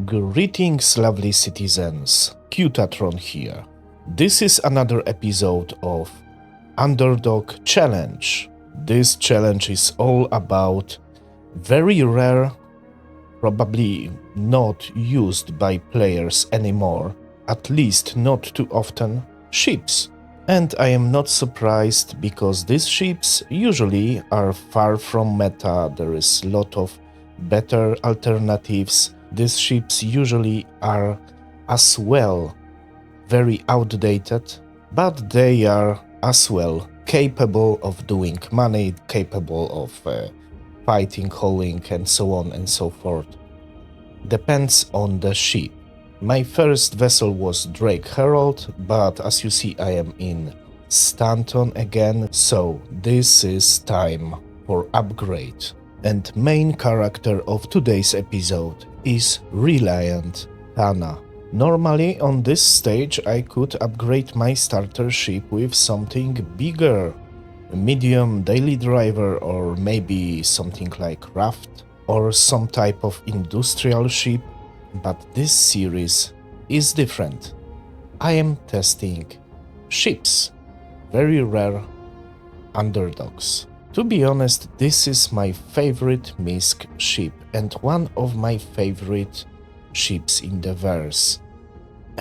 Greetings, lovely citizens, Qutatron here. This is another episode of Underdog Challenge. This challenge is all about very rare, probably not used by players anymore, at least not too often, ships. And I am not surprised because these ships usually are far from meta. There is a lot of better alternatives. These ships usually are as well very outdated, but they are as well capable of doing money, capable of fighting, hauling, and so on and so forth. Depends on the ship. My first vessel was Drake Herald, but as you see I am in Stanton again, so this is time for upgrade. And main character of today's episode is RELIANT TANA. Normally on this stage I could upgrade my starter ship with something bigger, a medium daily driver, or maybe something like raft or some type of industrial ship, but this series is different. I am testing ships, very rare underdogs. To be honest, this is my favorite MISC ship and one of my favorite ships in the verse.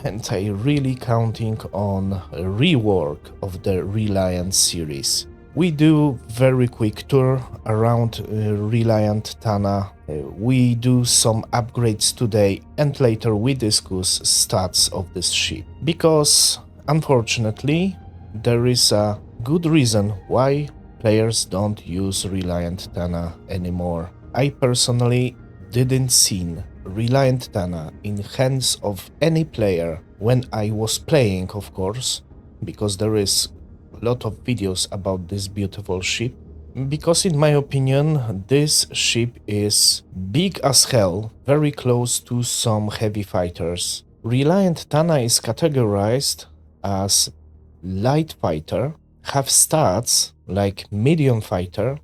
And I really counting on a rework of the RELIANT series. We do very quick tour around RELIANT TANA. We do some upgrades today and later we discuss stats of this ship. Because unfortunately there is a good reason why players don't use RELIANT TANA anymore. I personally didn't see RELIANT TANA in hands of any player when I was playing, of course, because there is a lot of videos about this beautiful ship. Because in my opinion, this ship is big as hell, very close to some heavy fighters. RELIANT TANA is categorized as light fighter, have stats like medium fighter,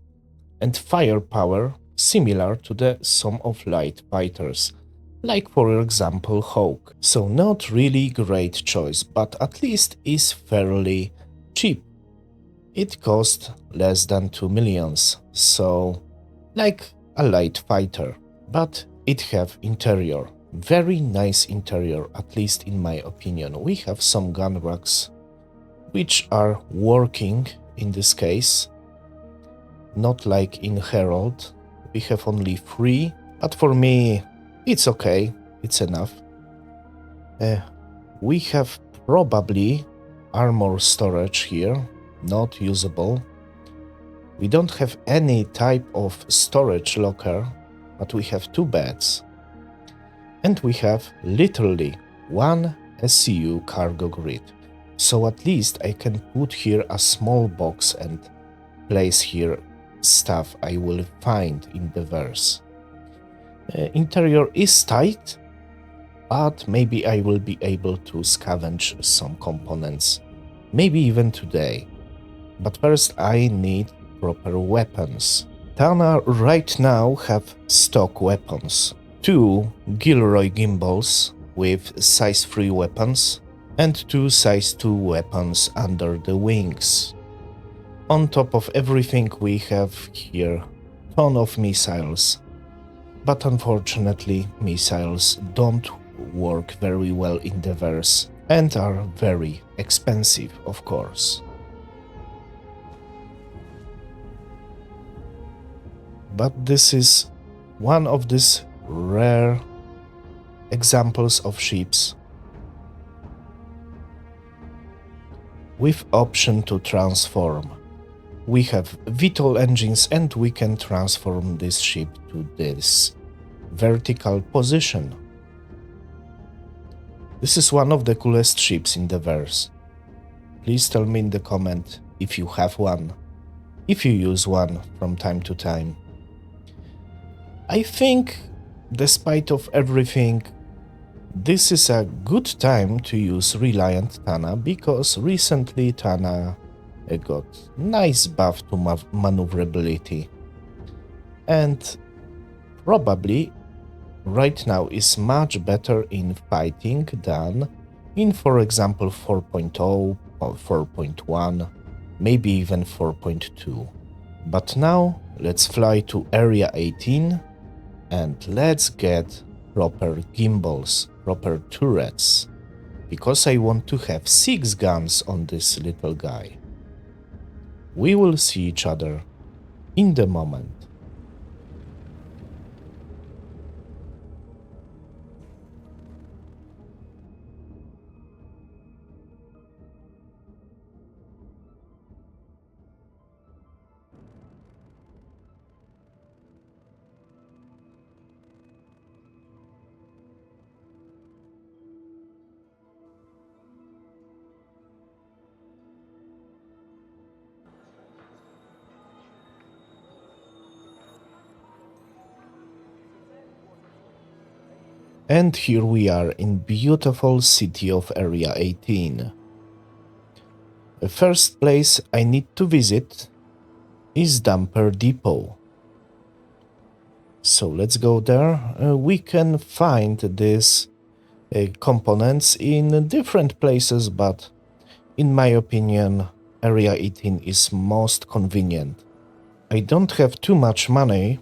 and firepower similar to the some of light fighters, like for example Hawk. So not really great choice, but at least is fairly cheap. It cost less than 2 millions, so like a light fighter, but it have interior, very nice interior, at least in my opinion. We have some gun racks which are working in this case, not like in Herald. We have only 3, but for me it's okay, it's enough. We have probably armor storage here, not usable. We don't have any type of storage locker, but we have 2 beds. And we have literally 1 SCU cargo grid. So at least I can put here a small box and place here stuff I will find in the verse. Interior is tight, but maybe I will be able to scavenge some components, maybe even today. But first I need proper weapons. TANA right now have stock weapons. 2 Gilroy gimbals with size 3 weapons and 2 size 2 weapons under the wings. On top of everything we have here ton of missiles, but unfortunately missiles don't work very well in the verse and are very expensive, of course. But this is one of these rare examples of ships with option to transform. We have VTOL engines and we can transform this ship to this vertical position. This is one of the coolest ships in the verse. Please tell me in the comment if you have one, if you use one from time to time. I think, despite of everything, this is a good time to use RELIANT TANA because recently TANA got nice buff to maneuverability. And probably right now is much better in fighting than in, for example, 4.0 or 4.1, maybe even 4.2. But now let's fly to Area 18 and let's get proper gimbals, proper turrets, because I want to have 6 guns on this little guy. We will see each other in the moment. And here we are in beautiful city of Area 18. The first place I need to visit is Dumper Depot. So let's go there. We can find these components in different places, but in my opinion, Area 18 is most convenient. I don't have too much money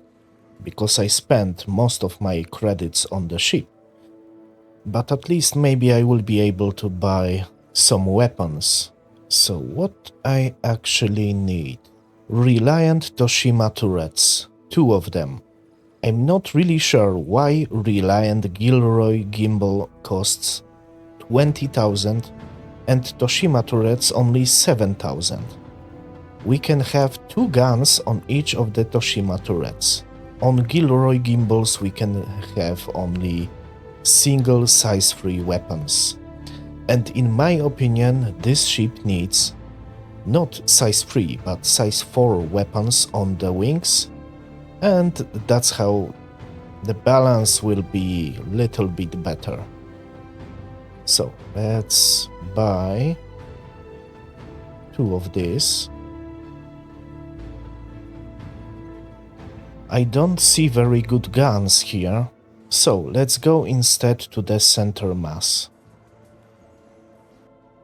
because I spent most of my credits on the ship. But at least maybe I will be able to buy some weapons. So what I actually need? Reliant Toshima turrets, 2 of them. I'm not really sure why Reliant Gilroy gimbal costs 20,000 and Toshima turrets only 7,000. We can have 2 guns on each of the Toshima turrets. On Gilroy gimbals we can have only single size-free weapons. And in my opinion, this ship needs not size-3 but size-4 weapons on the wings, and that's how the balance will be a little bit better. So let's buy 2 of these. I don't see very good guns here, so let's go instead to the center mass.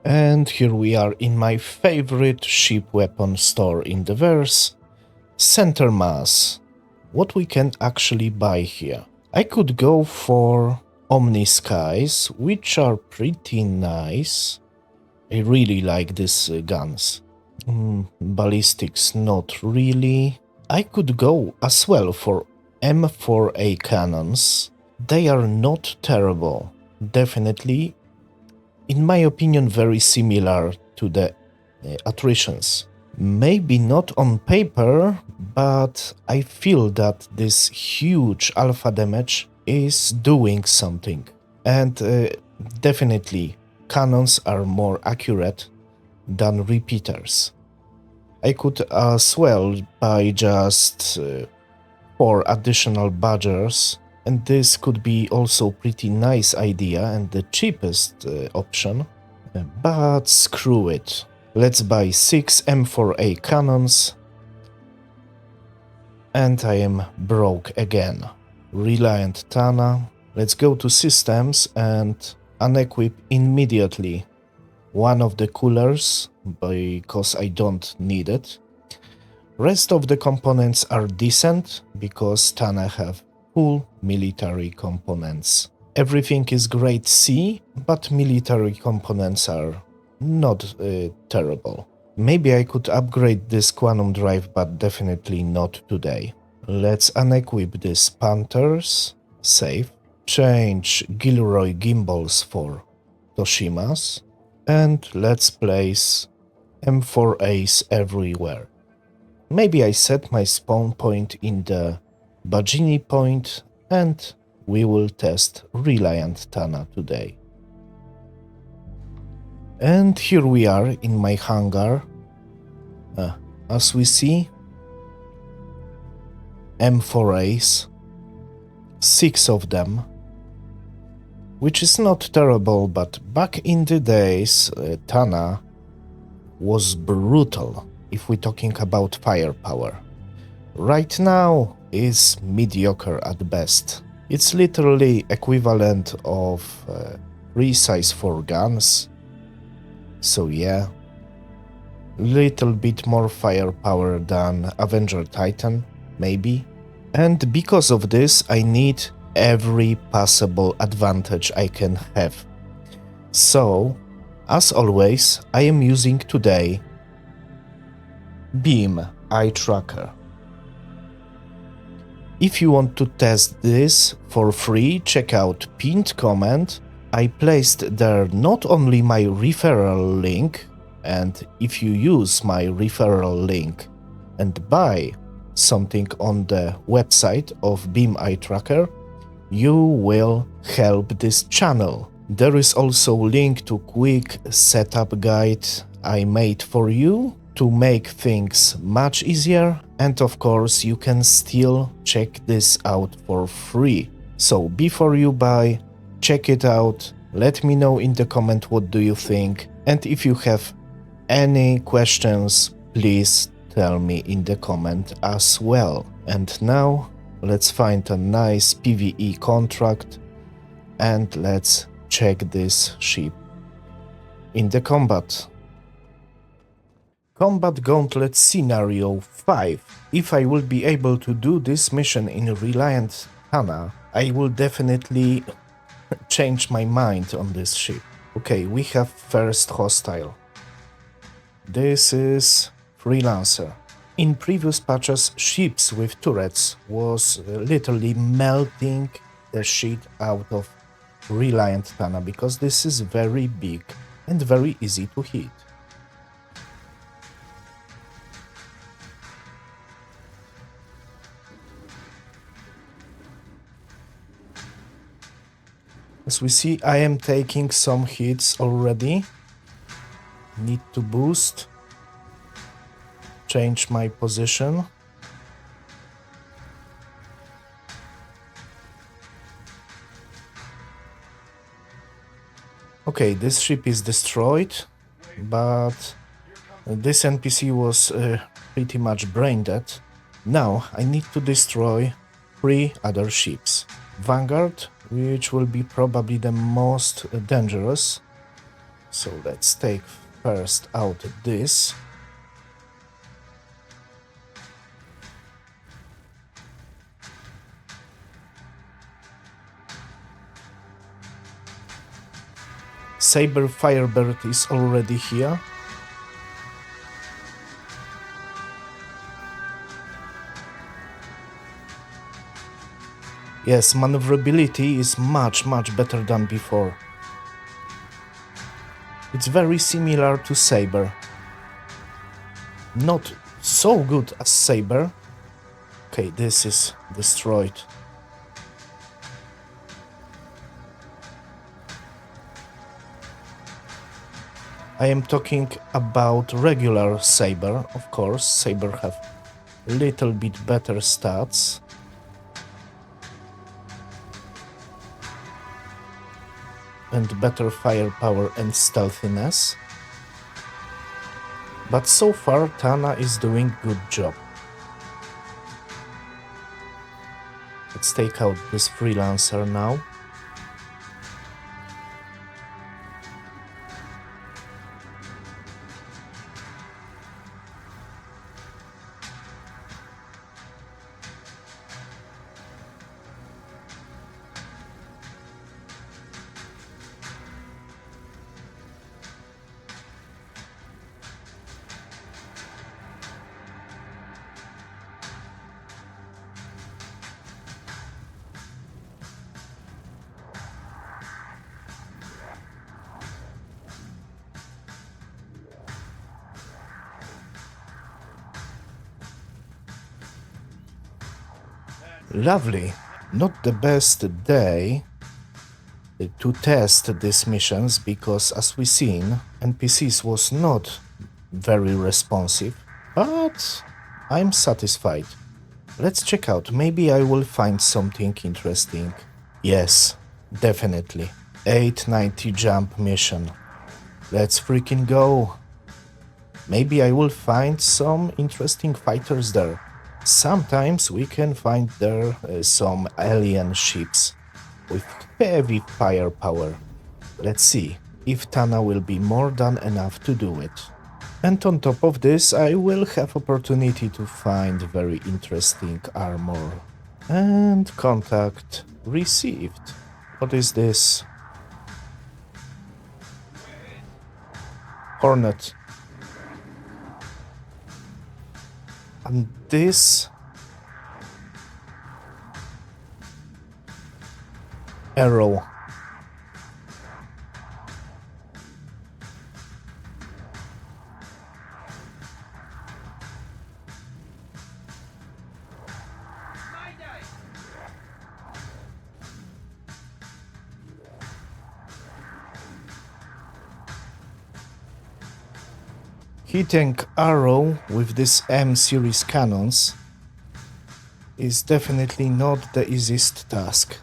And here we are in my favorite ship weapon store in the verse, Center Mass. What we can actually buy here? I could go for Omni Skies, which are pretty nice. I really like these guns. Ballistics, not really. I could go as well for M4A cannons. They are not terrible. Definitely, in my opinion, very similar to the attritions. Maybe not on paper, but I feel that this huge alpha damage is doing something. And definitely, cannons are more accurate than repeaters. I could as well buy just 4 additional badgers, and this could be also pretty nice idea and the cheapest option, but screw it. Let's buy 6 M4A cannons, and I am broke again. Reliant TANA. Let's go to systems and unequip immediately one of the coolers, because I don't need it. Rest of the components are decent, because TANA have full military components. Everything is grade C, but military components are not terrible. Maybe I could upgrade this quantum drive, but definitely not today. Let's unequip these Panthers. Save. Change Gilroy gimbals for Toshimas. And let's place M4As everywhere. Maybe I set my spawn point in the Bajini point, and we will test Reliant TANA today. And here we are in my hangar. As we see, M4As, 6 of them, which is not terrible, but back in the days, TANA was brutal if we're talking about firepower. Right now is mediocre at best. It's literally equivalent of free size 4 guns. So yeah, little bit more firepower than Avenger Titan, maybe. And because of this, I need every possible advantage I can have. So, as always, I am using today Beam Eye Tracker. If you want to test this for free, check out pinned comment. I placed there not only my referral link, and if you use my referral link and buy something on the website of Beam Eye Tracker, you will help this channel. There is also link to quick setup guide I made for you to make things much easier, and of course you can still check this out for free. So before you buy, check it out, let me know in the comment what do you think, and if you have any questions, please tell me in the comment as well. And now let's find a nice PvE contract and let's check this ship in the combat. Combat Gauntlet Scenario 5. If I will be able to do this mission in RELIANT TANA, I will definitely change my mind on this ship. Okay, we have first hostile. This is Freelancer. In previous patches, ships with turrets was literally melting the shit out of RELIANT TANA because this is very big and very easy to hit. As we see, I am taking some hits already. Need to boost. Change my position. Okay, this ship is destroyed, but this NPC was pretty much brain dead. Now I need to destroy 3 other ships. Vanguard, which will be probably the most dangerous. So let's take first out this. Saber Firebird is already here. Yes, maneuverability is much better than before. It's very similar to Saber. Not so good as Saber. Okay, this is destroyed. I am talking about regular Saber, of course. Saber have a little bit better stats. And better firepower and stealthiness. But so far TANA is doing good job. Let's take out this Freelancer now. Lovely. Not the best day to test these missions because, as we seen, NPCs was not very responsive, but I'm satisfied. Let's check out, maybe I will find something interesting. Yes, definitely. 890 jump mission. Let's freaking go. Maybe I will find some interesting fighters there. Sometimes we can find there some alien ships with heavy firepower. Let's see if TANA will be more than enough to do it. And on top of this, I will have opportunity to find very interesting armor. And contact received. What is this? Hornet. And this arrow. Hitting arrow with this M series cannons is definitely not the easiest task.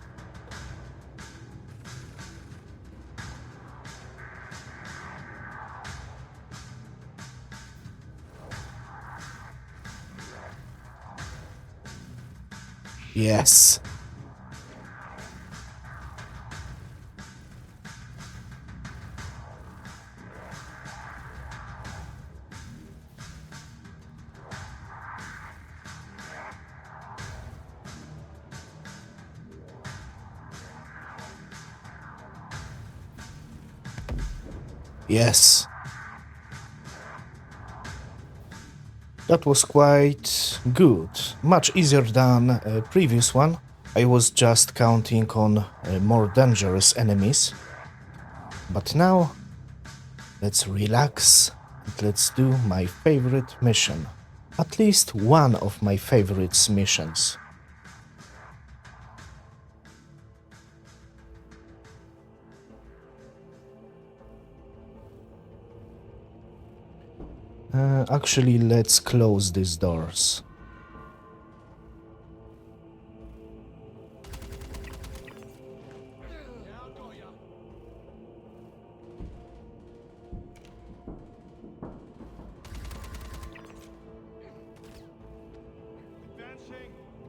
Yes. Yes. That was quite good. Much easier than previous one. I was just counting on more dangerous enemies. But now, let's relax and let's do my favorite mission. At least one of my favorite missions. Actually, let's close these doors.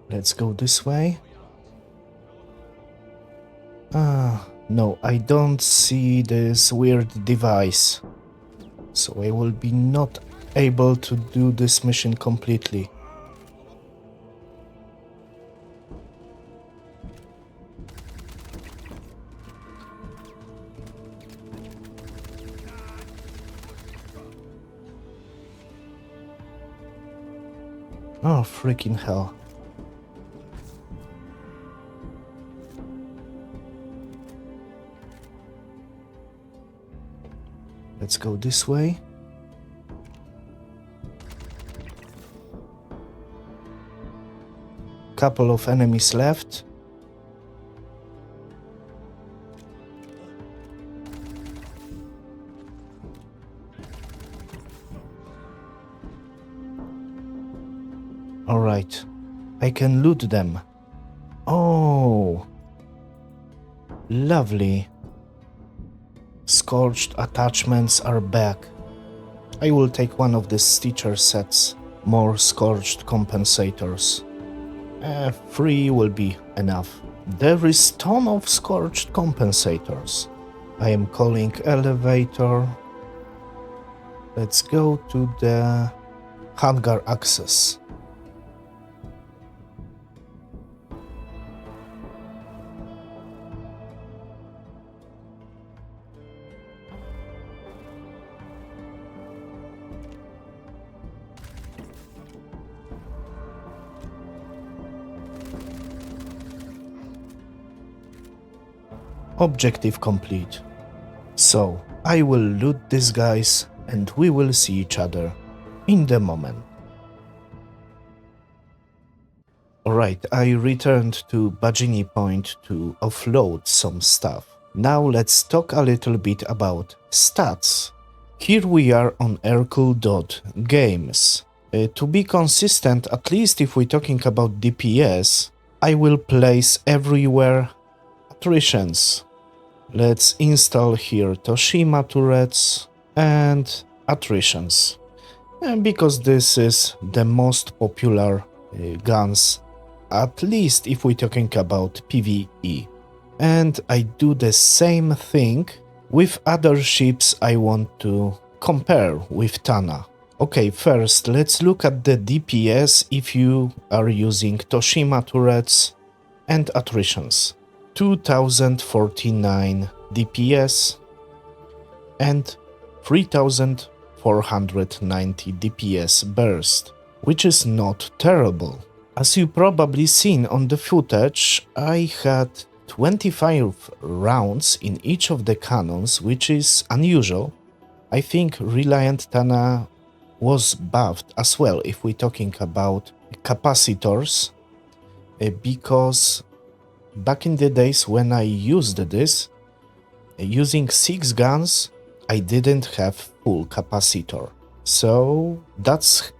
Let's go this way. No, I don't see this weird device. So I will be not able to do this mission completely. Oh, freaking hell. Let's go this way. Couple of enemies left. All right, I can loot them. Oh, lovely. Scorched attachments are back. I will take one of the stitcher sets. More scorched compensators. 3 will be enough. There is ton of scorched compensators. I am calling elevator. Let's go to the hangar access. Objective complete. So, I will loot these guys and we will see each other in the moment. Alright, I returned to Bajini Point to offload some stuff. Now let's talk a little bit about stats. Here we are on Games. To be consistent, at least if we're talking about DPS, I will place everywhere attritions. Let's install here Toshima turrets and attritions. And because this is the most popular guns, at least if we're talking about PvE. And I do the same thing with other ships I want to compare with TANA. Okay, first let's look at the DPS if you are using Toshima turrets and attritions. 2049 DPS and 3490 DPS burst, which is not terrible. As you probably seen on the footage, I had 25 rounds in each of the cannons, which is unusual. I think RELIANT TANA was buffed as well if we're talking about capacitors, because back in the days when I used this, using 6 guns, I didn't have full capacitor. So that's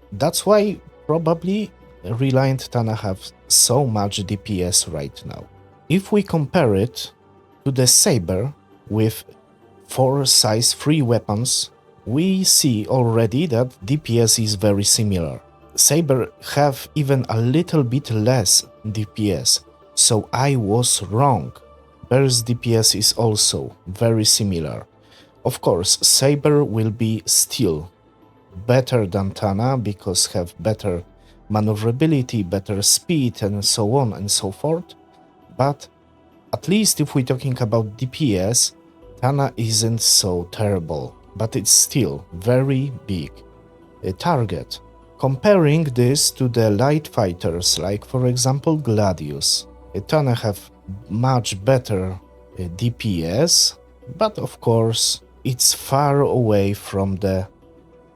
why probably RELIANT TANA have so much DPS right now. If we compare it to the Saber with 4 size 3 weapons, we see already that DPS is very similar. Saber have even a little bit less DPS, so I was wrong. Burst DPS is also very similar. Of course, Saber will be still better than TANA because have better maneuverability, better speed and so on and so forth, but at least if we're talking about DPS, TANA isn't so terrible, but it's still very big target. Comparing this to the light fighters, like for example Gladius, TANA have much better DPS, but of course it's far away from the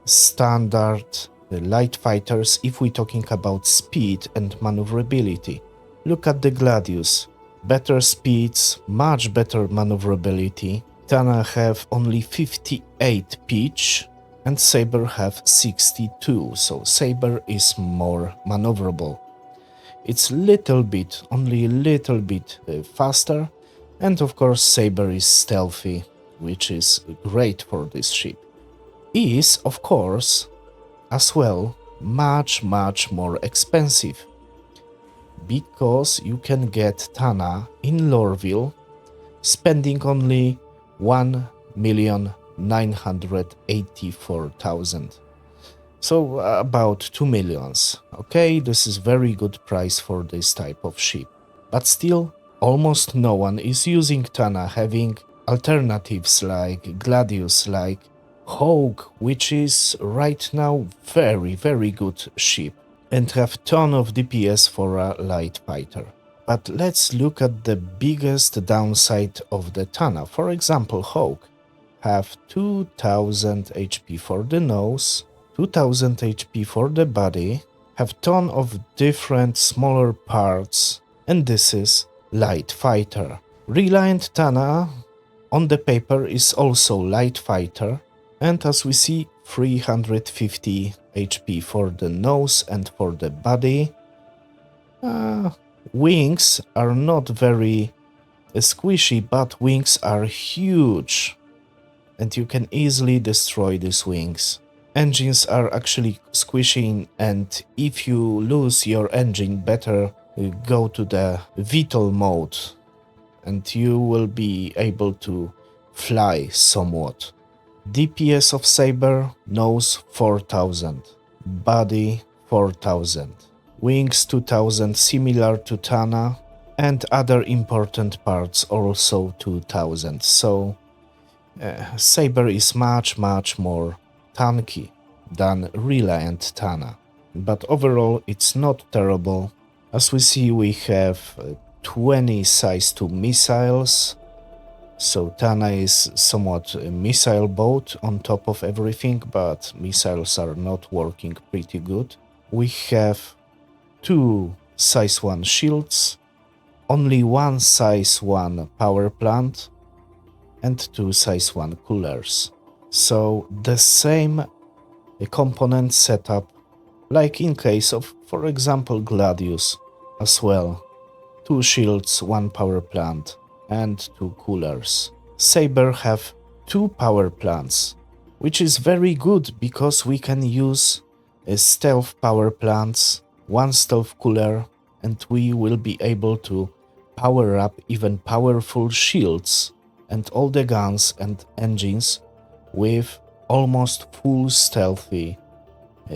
standard light fighters if we're talking about speed and maneuverability. Look at the Gladius. Better speeds, much better maneuverability. TANA have only 58 pitch and Saber have 62, so Saber is more maneuverable. It's little bit, only a little bit faster, and of course Saber is stealthy, which is great for this ship. Is, of course, as well, much more expensive, because you can get TANA in Lorville spending only 1,984,000. So about 2 millions. Okay, this is very good price for this type of ship. But still, almost no one is using TANA, having alternatives like Gladius, like Hawk, which is right now very good ship, and have ton of DPS for a light fighter. But let's look at the biggest downside of the TANA. For example, Hawk have 2000 HP for the nose, 2000 HP for the body, have ton of different smaller parts, and this is light fighter. RELIANT TANA on the paper is also light fighter, and as we see, 350 HP for the nose and for the body. Wings are not very squishy, but wings are huge, and you can easily destroy these wings. Engines are actually squishing, and if you lose your engine, better go to the VTOL mode, and you will be able to fly somewhat. DPS of Saber, nose 4000, body 4000, wings 2000, similar to TANA, and other important parts also 2000. So Saber is much more tanky than RELIANT TANA, but overall it's not terrible. As we see, we have 20 size 2 missiles. So TANA is somewhat a missile boat on top of everything, but missiles are not working pretty good. We have 2 size 1 shields, only 1 size 1 power plant, and 2 size 1 coolers. So the same component setup like in case of, for example, Gladius as well. 2 shields, 1 power plant, and 2 coolers. Saber have 2 power plants, which is very good because we can use stealth power plants one stealth cooler, and we will be able to power up even powerful shields and all the guns and engines with almost full stealthy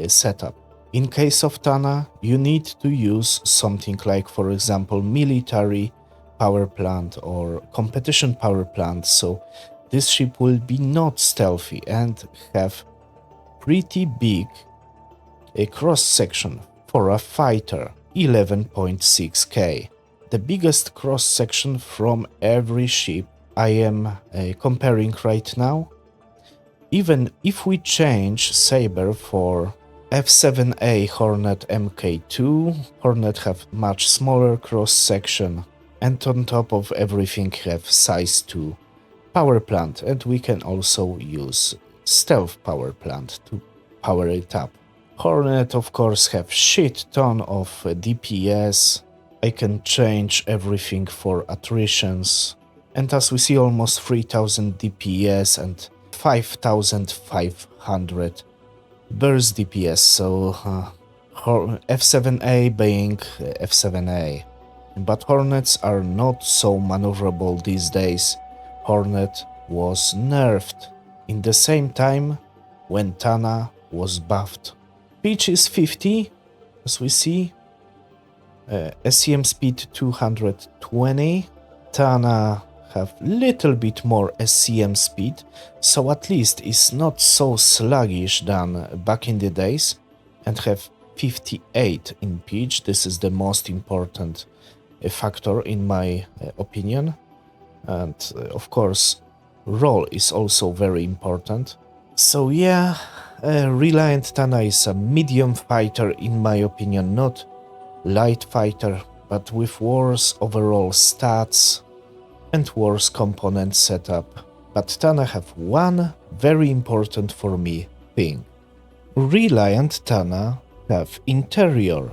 setup. In case of TANA, you need to use something like, for example, military power plant or competition power plant, so this ship will be not stealthy and have pretty big a cross-section for a fighter, 11.6k. The biggest cross-section from every ship I am comparing right now. Even if we change Sabre for F7A Hornet Mk2, Hornet have much smaller cross-section, and on top of everything have size 2 power plant, and we can also use stealth power plant to power it up. Hornet of course have shit ton of DPS, I can change everything for attritions, and as we see almost 3000 DPS and 5500 burst DPS, so F7A being F7A. But Hornets are not so maneuverable these days. Hornet was nerfed in the same time when TANA was buffed. Pitch is 50, as we see. SCM speed 220. TANA have little bit more SCM speed, so at least it's not so sluggish than back in the days, and have 58 in pitch. This is the most important factor in my opinion, and of course roll is also very important. So yeah, Reliant TANA is a medium fighter in my opinion, not light fighter, but with worse overall stats and worse component setup. But TANA have one very important for me thing. Reliant TANA have interior,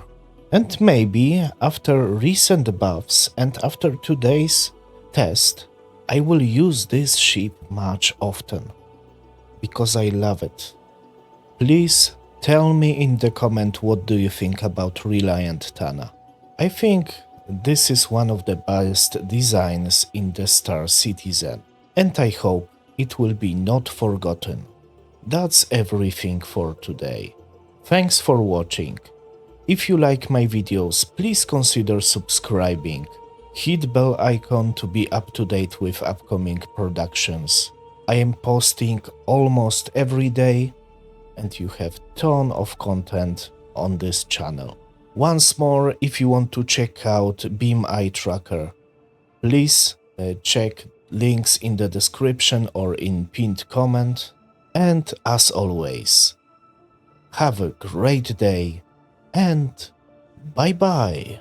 and maybe after recent buffs and after today's test, I will use this ship much often, because I love it. Please tell me in the comment what do you think about Reliant TANA. I think this is one of the best designs in the starcitizen, and I hope it will be not forgotten. That's everything for today. Thanks for watching. If you like my videos, please consider subscribing. Hit bell icon to be up to date with upcoming productions. I am posting almost every day, and you have ton of content on this channel. Once more, if you want to check out Beam Eye Tracker, please check links in the description or in pinned comment. And as always, have a great day and bye bye.